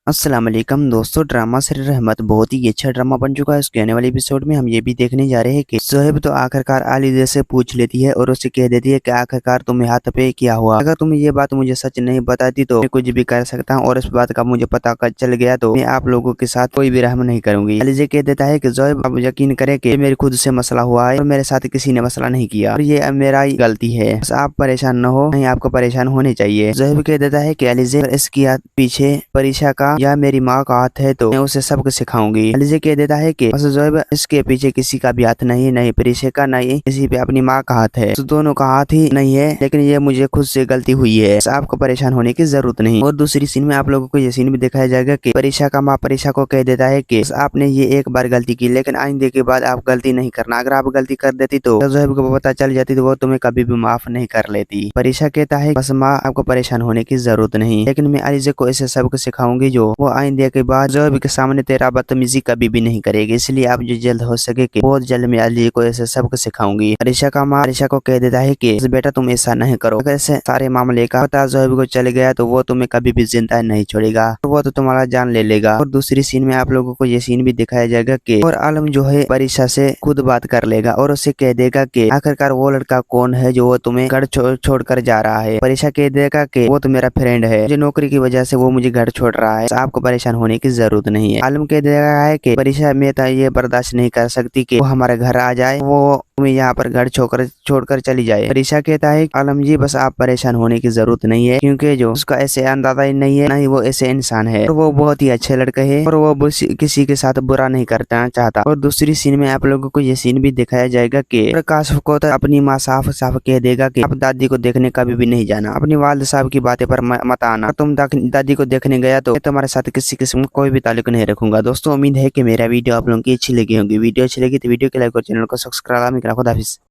अस्सलाम वालेकुम दोस्तों, ड्रामा सर रहमत बहुत ही अच्छा ड्रामा बन चुका है। इसके आने वाले एपिसोड में हम ये भी देखने जा रहे हैं कि सोहेब तो आखिरकार आलिजा से पूछ लेती है और उसे कह देती है कि आखिरकार तुम्हें हाथ पे क्या हुआ। अगर तुम ये बात मुझे सच नहीं बताती तो मैं कुछ भी कर सकता हूँ और इस बात का मुझे पता कर चल गया तो मैं आप लोगों के साथ कोई भी रहम नहीं करूंगी। आलिजा कह देता है कि सोहेब आप यकीन करें कि मेरे खुद से मसला हुआ है और मेरे साथ किसी ने मसला नहीं किया और ये मेरा ही गलती है। बस आप परेशान न हो, नहीं आपको परेशान होने चाहिए। सोहेब कह देता है कि आलिजा इसकी पीछे परीक्षा का या मेरी माँ का हाथ है तो मैं उसे सबक सिखाऊंगी। अलीजे कह देता है कि बस जोएब इसके पीछे किसी का भी हाथ नहीं है, नहीं परीक्षा का नहीं किसी पे अपनी माँ का हाथ है, तो दोनों का हाथ ही नहीं है, लेकिन ये मुझे खुद से गलती हुई है, आपको परेशान होने की जरूरत नहीं। और दूसरी सीन में आप लोगों को ये सीन भी दिखाया जाएगा कि परीक्षा का माँ परीक्षा को कह देता है कि आपने ये एक बार गलती की, लेकिन आइंदे के बाद आप गलती नहीं करना। अगर आप गलती कर देती तो जोएब को पता चल जाती तो वो तुम्हें कभी भी माफ नहीं कर लेती। परीक्षा कहता है बस माँ आपको परेशान होने की जरूरत नहीं, लेकिन मैं अलीजे को ऐसे सबक सिखाऊंगी जो वो आइंदे के बाद जोएब के सामने तेरा बदतमीजी कभी भी नहीं करेगी। इसलिए आप जो जल्द हो सके कि बहुत जल्द मैं अली को ऐसे सबक सिखाऊंगी। अरीशा का माँ अरीशा को कह देता है कि बेटा तुम ऐसा नहीं करो, अगर ऐसे सारे मामले का पता जोएब को चल गया तो वो तुम्हें कभी भी जिंदा नहीं छोड़ेगा, वो तो तुम्हारा जान ले लेगा। और दूसरी सीन में आप लोगों को ये सीन भी दिखाया जाएगा कि और आलम जो है परीक्षा से खुद बात कर लेगा और उसे कह देगा कि आखिरकार वो लड़का कौन है जो वो तुम्हें घर छोड़ कर जा रहा है। परीक्षा कह देगा कि वो तो मेरा फ्रेंड है, मुझे नौकरी की वजह से वो मुझे घर छोड़ रहा है, आपको परेशान होने की जरूरत नहीं है। आलम कह दे रहा है कि परीक्षा में तो ये बर्दाश्त नहीं कर सकती कि वो हमारे घर आ जाए, वो तुम्हें यहाँ पर घर छोड़कर चली जाए। परीक्षा कहता है आलम जी बस आप परेशान होने की जरूरत नहीं है, क्योंकि जो उसका ऐसे अंदाजा ही नहीं है, ना ही वो ऐसे इंसान है, और वो बहुत ही अच्छे लड़के है और वो किसी के साथ बुरा नहीं करना चाहता। और दूसरी सीन में आप लोगों को ये सीन भी दिखाया जाएगा कि प्रकाश को तो अपनी माँ साफ साफ कह देगा कि आप दादी को देखने कभी भी नहीं जाना, अपनी वालिद साहब की बातें पर मत आना, तुम दादी को देखने गया तो तुम्हारे साथ किसी किस्म कोई भी ताल्लुक नहीं रखूंगा। दोस्तों उम्मीद है कि मेरा वीडियो आप लोगों की अच्छी लगी होगी। वीडियो अच्छी लगी तो वीडियो को लाइक और चैनल को सब्सक्राइब करें। खुदा हाफिज़।